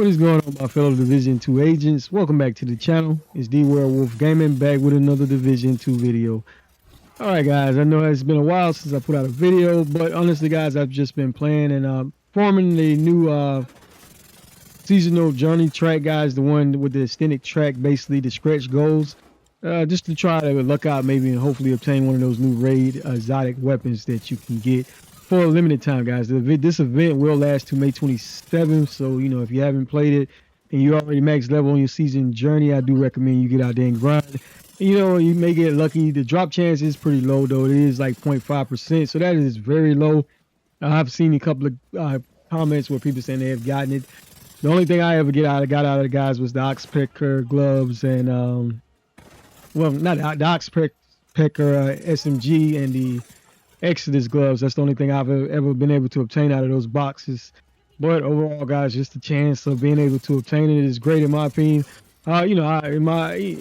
What is going on, my fellow Division 2 agents? Welcome back to the channel. It's D Werewolf Gaming back with another Division 2 video. Alright guys, I know it's been a while since I put out a video, but honestly guys, I've just been playing and forming the new seasonal journey track, guys, the one with the extended track, basically the stretch goals. Just to try to luck out maybe and hopefully obtain one of those new raid exotic weapons that you can get for a limited time, guys. This event will last to May 27th, so you know, if you haven't played it and you're already max level on your season journey, I do recommend you get out there and grind. You know, you may get lucky. The drop chance is pretty low though. It is like 0.5%, so that is very low. I've seen a couple of comments where people saying they have gotten it. The only thing I ever got out of the guys was the Oxpecker gloves and well, not the Oxpecker SMG and the Exodus gloves. That's the only thing I've ever been able to obtain out of those boxes. But overall, guys, just the chance of being able to obtain it is great in my opinion. You know,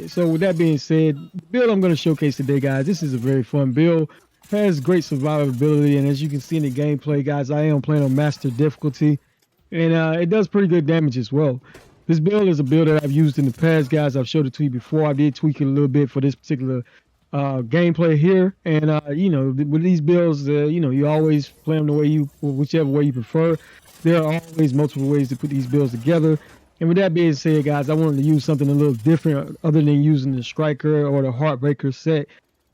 so with that being said, the build I'm going to showcase today, guys, this is a very fun build. Has great survivability, and as you can see in the gameplay, guys, I am playing on master difficulty, and it does pretty good damage as well. This build is a build that I've used in the past, guys. I've showed it to you before. I did tweak it a little bit for this particular gameplay here, and you know, with these builds, you know, you always play them the way whichever way you prefer. There are always multiple ways to put these builds together. And with that being said, guys, I wanted to use something a little different other than using the Striker or the Heartbreaker set.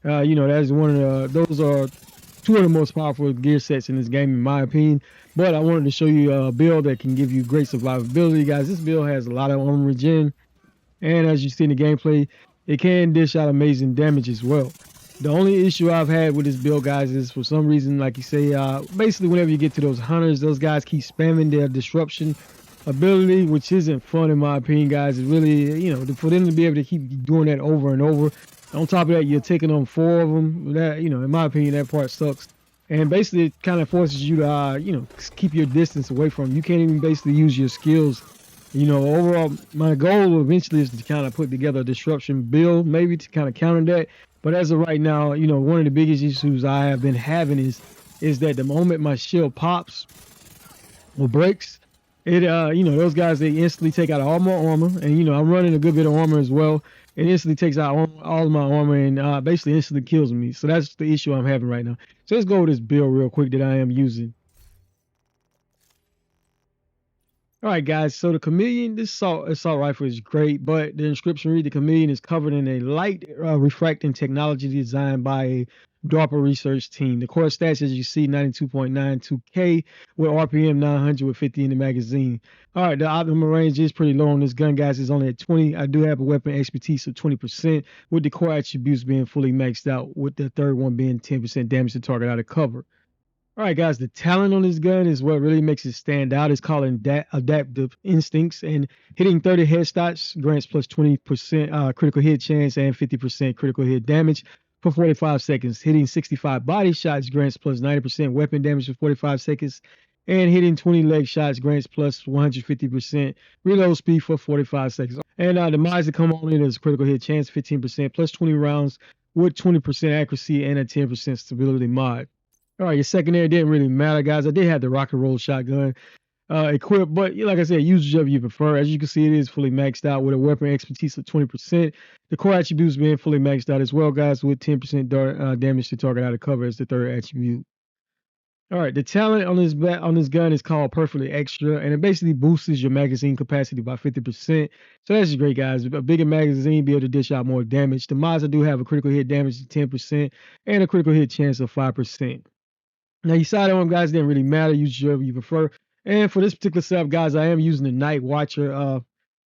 You know, that's one of those are two of the most powerful gear sets in this game, in my opinion. But I wanted to show you a build that can give you great survivability, guys. This build has a lot of armor regen, and as you see in the gameplay, it can dish out amazing damage as well. The only issue I've had with this build, guys, is for some reason, like you say, basically whenever you get to those hunters, those guys keep spamming their disruption ability, which isn't fun in my opinion, guys. It's really, you know, for them to be able to keep doing that over and over. On top of that, you're taking on 4 of them. That, you know, in my opinion, that part sucks. And basically, it kind of forces you to, you know, keep your distance away from them. You can't even basically use your skills. You know, overall, my goal eventually is to kind of put together a disruption build, maybe to kind of counter that. But as of right now, you know, one of the biggest issues I have been having is that the moment my shield pops or breaks, it you know, those guys, they instantly take out all my armor, and you know, I'm running a good bit of armor as well. It instantly takes out all of my armor and basically instantly kills me. So that's the issue I'm having right now. So let's go with this build real quick that I am using. All right, guys, so the Chameleon, this assault rifle is great, but the inscription read, the Chameleon is covered in a light refracting technology designed by a DARPA research team. The core stats, as you see, 92.92K with RPM 900 with 50 in the magazine. All right, the optimal range is pretty low on this gun, guys. It's only at 20. I do have a weapon expertise of 20%, with the core attributes being fully maxed out, with the third one being 10% damage to target out of cover. All right, guys, the talent on this gun is what really makes it stand out. It's called adaptive instincts, and hitting 30 headshots grants plus 20% critical hit chance and 50% critical hit damage for 45 seconds. Hitting 65 body shots grants plus 90% weapon damage for 45 seconds, and hitting 20 leg shots grants plus 150% reload speed for 45 seconds. And the mods that come on in is critical hit chance 15% plus 20 rounds with 20% accuracy and a 10% stability mod. All right, your secondary didn't really matter, guys. I did have the rock and roll shotgun equipped, but like I said, use whichever you prefer. As you can see, it is fully maxed out with a weapon expertise of 20%. The core attributes being fully maxed out as well, guys, with 10% damage to target out of cover as the third attribute. All right, the talent on this gun is called Perfectly Extra, and it basically boosts your magazine capacity by 50%. So that's great, guys. A bigger magazine, be able to dish out more damage. The mods, I do have a critical hit damage of 10% and a critical hit chance of 5%. Now, your sidearm, guys, didn't really matter. Use whichever you prefer. And for this particular setup, guys, I am using the Night Watcher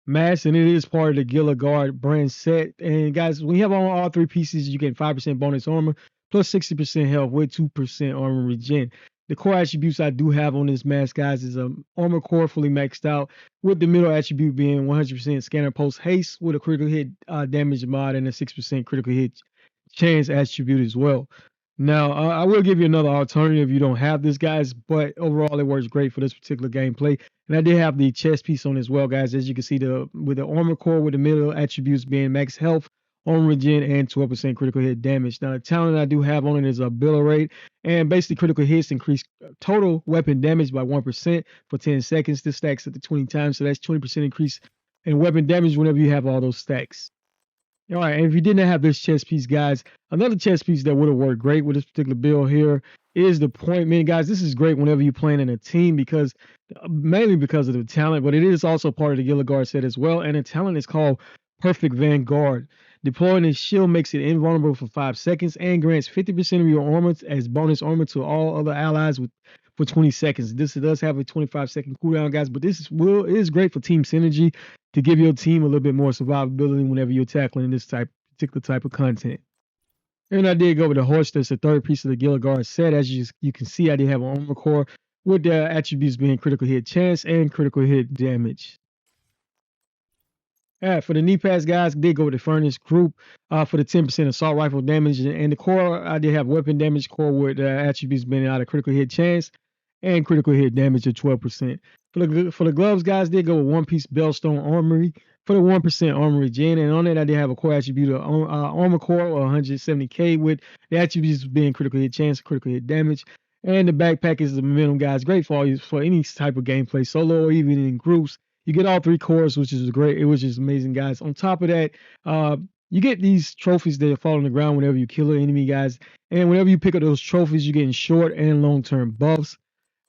mask, and it is part of the Gila Guard brand set. And guys, when you have on all 3 pieces, you get 5% bonus armor plus 60% health with 2% armor regen. The core attributes I do have on this mask, guys, is armor core fully maxed out, with the middle attribute being 100% scanner post haste with a critical hit damage mod and a 6% critical hit chance attribute as well. Now, I will give you another alternative if you don't have this, guys, but overall it works great for this particular gameplay. And I did have the chest piece on as well, guys. As you can see, with the armor core with the middle attributes being max health, armor regen, and 12% critical hit damage. Now, the talent I do have on it is a bill rate, and basically critical hits increase total weapon damage by 1% for 10 seconds. This stacks up to 20 times, so that's 20% increase in weapon damage whenever you have all those stacks. All right, and if you didn't have this chess piece, guys, another chess piece that would have worked great with this particular build here is the point man, guys. This is great whenever you're playing in a team because mainly because of the talent, but it is also part of the Gilligar set as well. And the talent is called Perfect Vanguard. Deploying this shield makes it invulnerable for 5 seconds and grants 50% of your armor as bonus armor to all other allies for 20 seconds. This does have a 25-second cooldown, guys, but this is great for team synergy to give your team a little bit more survivability whenever you're tackling this particular type of content. And I did go with the horse. That's the third piece of the Gilligar set. As you can see, I did have an armor core with the attributes being critical hit chance and critical hit damage. All right, for the knee pads, guys, did go with the furnace group for the 10% assault rifle damage. And the core, I did have weapon damage core with attributes being out of critical hit chance and critical hit damage of 12%. For the gloves, guys, did go with one-piece Bellstone Armory for the 1% armor regen. And on it, I did have a core attribute of armor core or 170k with the attributes being critical hit chance, critical hit damage. And the backpack is the momentum, guys. Great for any type of gameplay, solo or even in groups. You get all 3 cores, which is great. It was just amazing, guys. On top of that, you get these trophies that fall on the ground whenever you kill an enemy, guys. And whenever you pick up those trophies, you're getting short and long-term buffs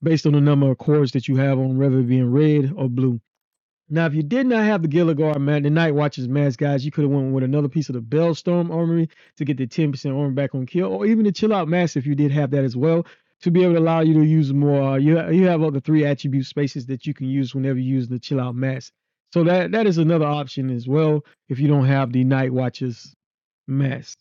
based on the number of cores that you have on, whether it being red or blue. Now, if you did not have the Gilligar, the Night Watcher's mask, guys, you could have went with another piece of the Bellstorm Armory to get the 10% armor back on kill, or even the Chill Out mask if you did have that as well, to be able to allow you to use more. You have all the 3 attribute spaces that you can use whenever you use the Chill Out mask. So that is another option as well if you don't have the Night Watcher's mask.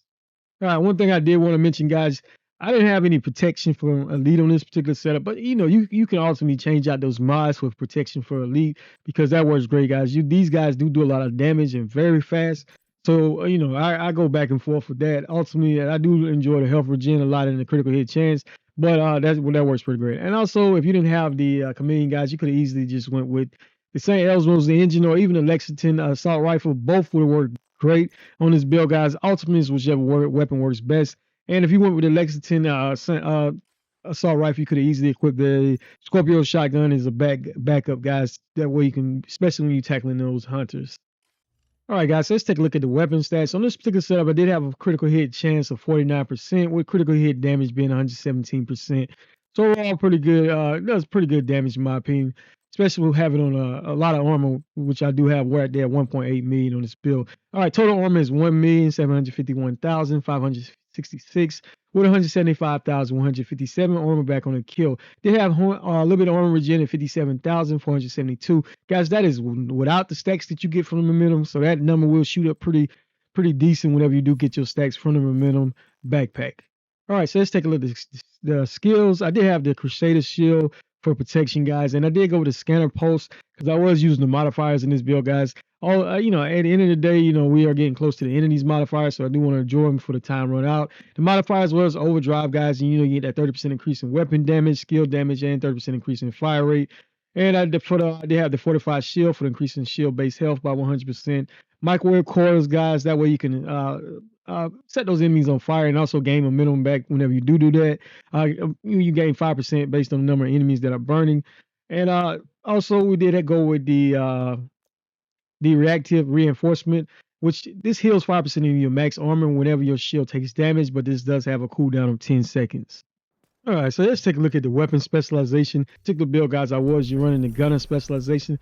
All right, one thing I did want to mention, guys, I didn't have any protection for Elite on this particular setup, but you can ultimately change out those mods with protection for Elite because that works great, guys. These guys do a lot of damage and very fast. So, I go back and forth with that. Ultimately, I do enjoy the health regen a lot in the critical hit chance, but that works pretty great. And also, if you didn't have the Chameleon, guys, you could have easily just went with the St. Elsmo's, the engine, or even the Lexington assault rifle. Both would have worked great on this build, guys. Ultimately, it's whichever weapon works best. And if you went with the Lexington assault rifle, you could have easily equipped the Scorpio shotgun as a backup, guys. That way you can, especially when you're tackling those hunters. All right, guys, so let's take a look at the weapon stats. On this particular setup, I did have a critical hit chance of 49% with critical hit damage being 117%. So overall, pretty good. That was pretty good damage in my opinion, especially with having on a lot of armor, which I do have right there, 1.8 million on this build. All right, total armor is 1,751,566 with 175,157 armor back on the kill. They have a little bit of armor regen at 57,472. Guys, that is without the stacks that you get from the momentum, so that number will shoot up pretty decent whenever you do get your stacks from the momentum backpack. All right, so let's take a look at the skills. I did have the Crusader shield for protection, guys, and I did go with the scanner pulse because I was using the modifiers in this build, guys. At the end of the day, we are getting close to the end of these modifiers, so I do want to enjoy them before the time run out. The modifiers was overdrive, guys, and you get that 30% increase in weapon damage, skill damage, and 30% increase in fire rate. And I did have the fortified shield for increasing shield base health by 100%. Microwave coils, guys, that way you can set those enemies on fire and also gain momentum back whenever you do that. You gain 5% based on the number of enemies that are burning. And also we did go with the reactive reinforcement, which this heals 5% of your max armor whenever your shield takes damage, but this does have a cooldown of 10 seconds. All right, so let's take a look at the weapon specialization. Particular build, guys, I was running the gunner specialization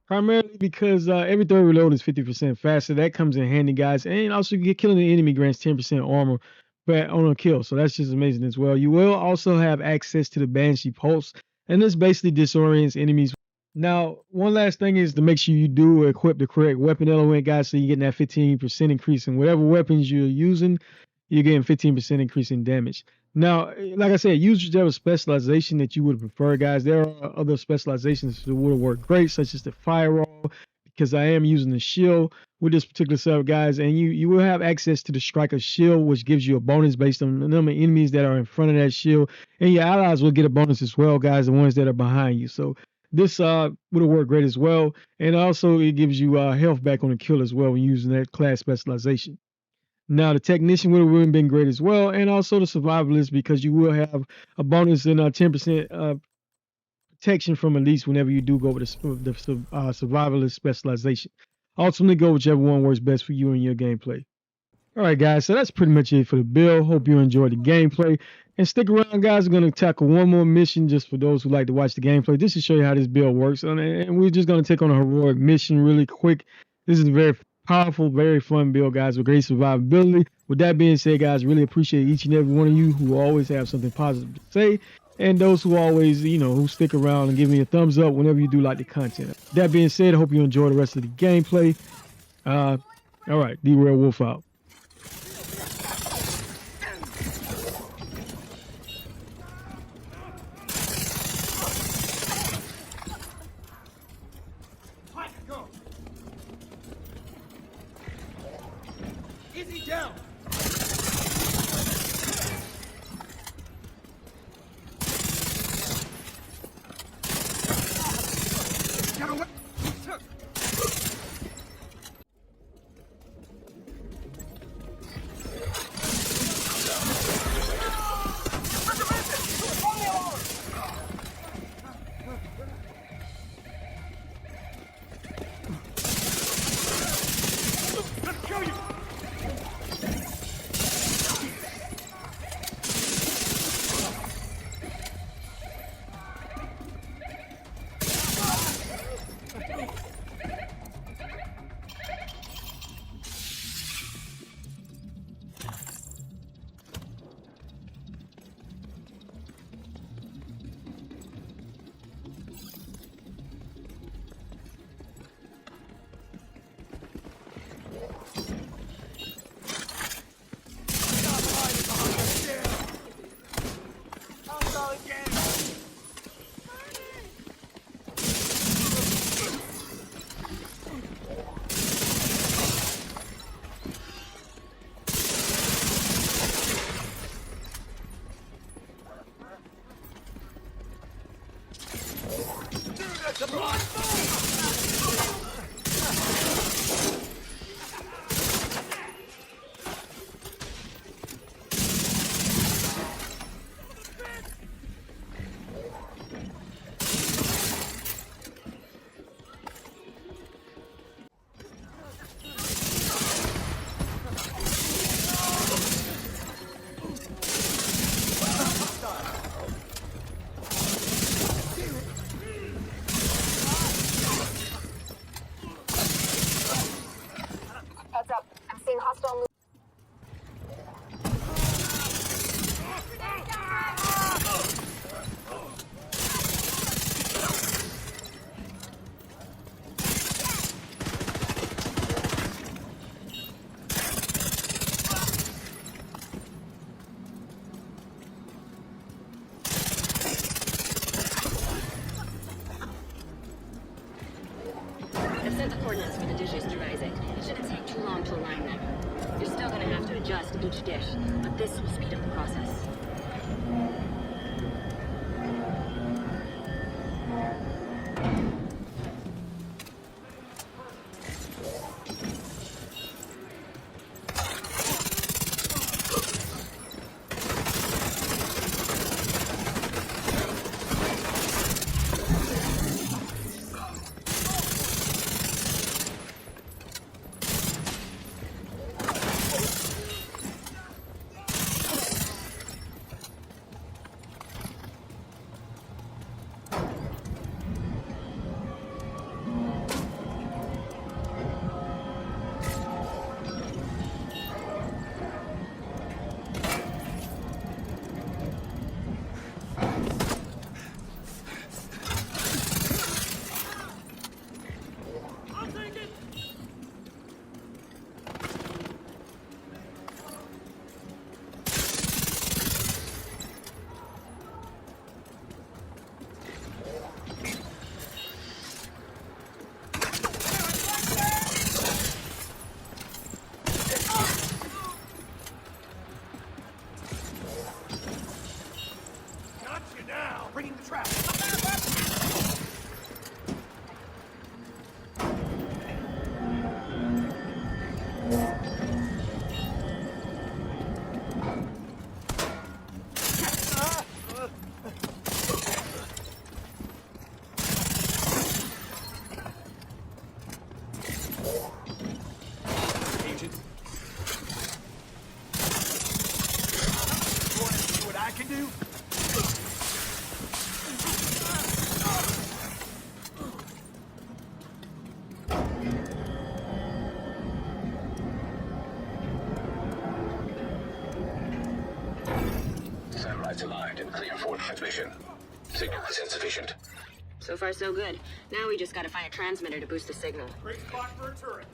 primarily because every third reload is 50% faster. That comes in handy, guys. And also, you get killing the enemy grants 10% armor on a kill. So that's just amazing as well. You will also have access to the Banshee Pulse, and this basically disorients enemies. Now, one last thing is to make sure you do equip the correct weapon element, guys, so you're getting that 15% increase in whatever weapons you're using. You're getting 15% increase in damage. Now, like I said, use whichever specialization that you would prefer, guys. There are other specializations that would work great, such as the firewall, because I am using the shield with this particular setup, guys. And you will have access to the striker shield, which gives you a bonus based on the number of enemies that are in front of that shield. And your allies will get a bonus as well, guys, the ones that are behind you. So this would work great as well. And also, it gives you health back on the kill as well when using that class specialization. Now, the technician would have really been great as well, and also the survivalist because you will have a bonus in 10% protection from Elise whenever you do go with the survivalist specialization. Ultimately, go whichever one works best for you and your gameplay. All right, guys, so that's pretty much it for the build. Hope you enjoyed the gameplay. And stick around, guys. We're going to tackle one more mission just for those who like to watch the gameplay, just to show you how this build works. And we're just going to take on a heroic mission really quick. This is a very powerful, very fun build, guys, with great survivability. With that being said, guys, really appreciate each and every one of you who always have something positive to say. And those who always, who stick around and give me a thumbs up whenever you do like the content. That being said, I hope you enjoy the rest of the gameplay. All right, D-Werewolf out. Easy down! Get away! Let's kill you! Heads up. I'm seeing hostile movement. I've sent the coordinates for the dishes to Isaac. It shouldn't take too long to align them. You're still gonna have to adjust each dish, but this will speed up the process. Satellites aligned and clear for transmission. Signal is insufficient. So far, so good. Now we just gotta find a transmitter to boost the signal. Great spot for a turret.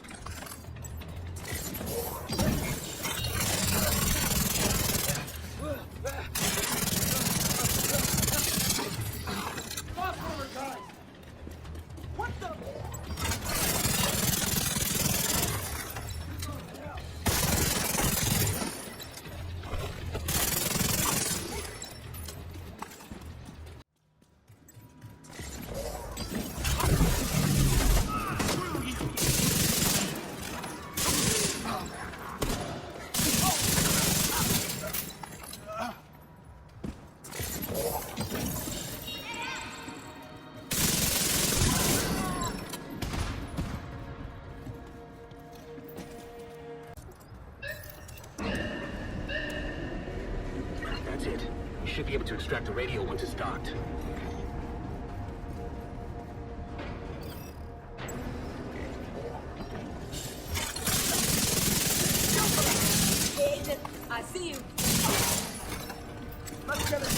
Phosphor guys! What the? That's it. You should be able to extract the radio once it's docked. Agent, I see you. Let's get it.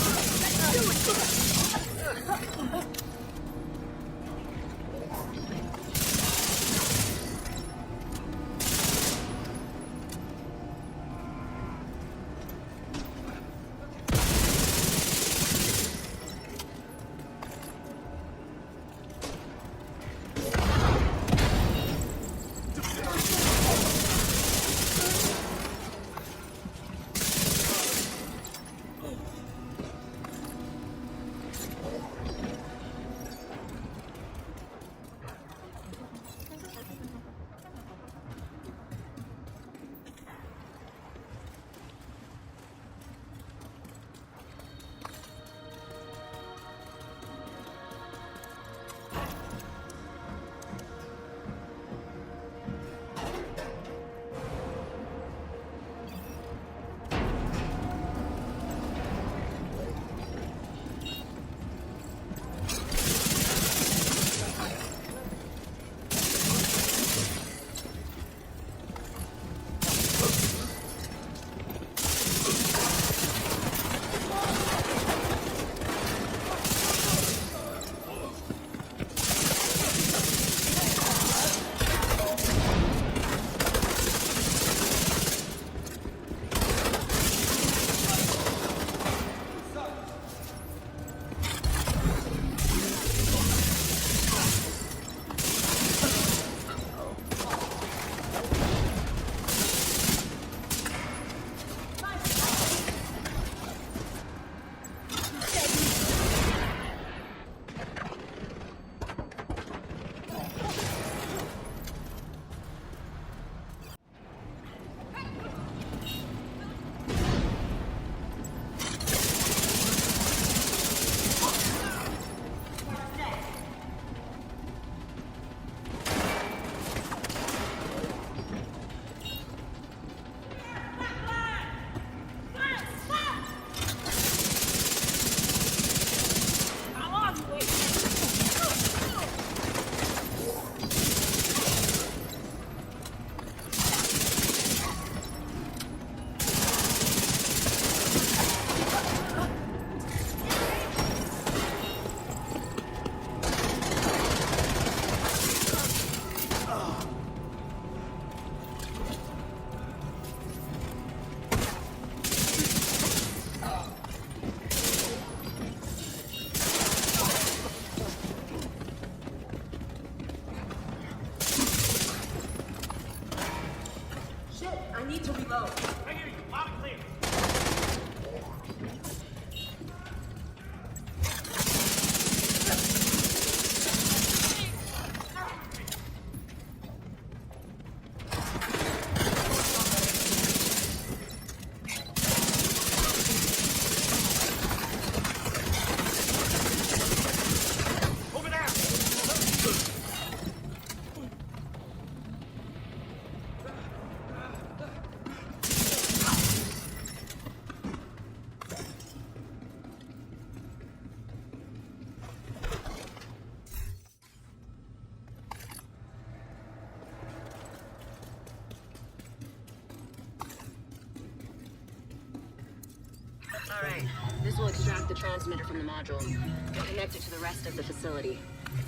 All right. This will extract the transmitter from the module and connect it to the rest of the facility.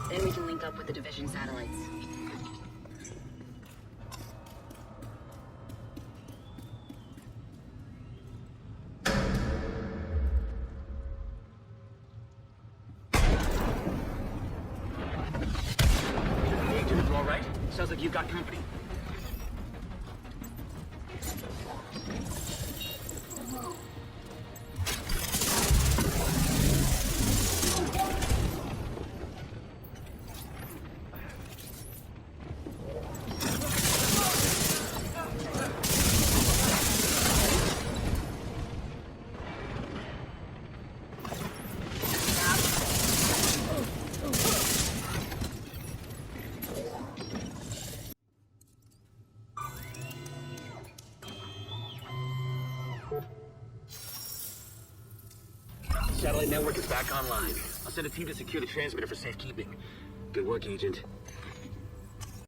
Then we can link up with the division satellites. Agent, you all right? Sounds like you've got company. Satellite network is back online. I'll send a team to secure the transmitter for safekeeping. Good work, Agent.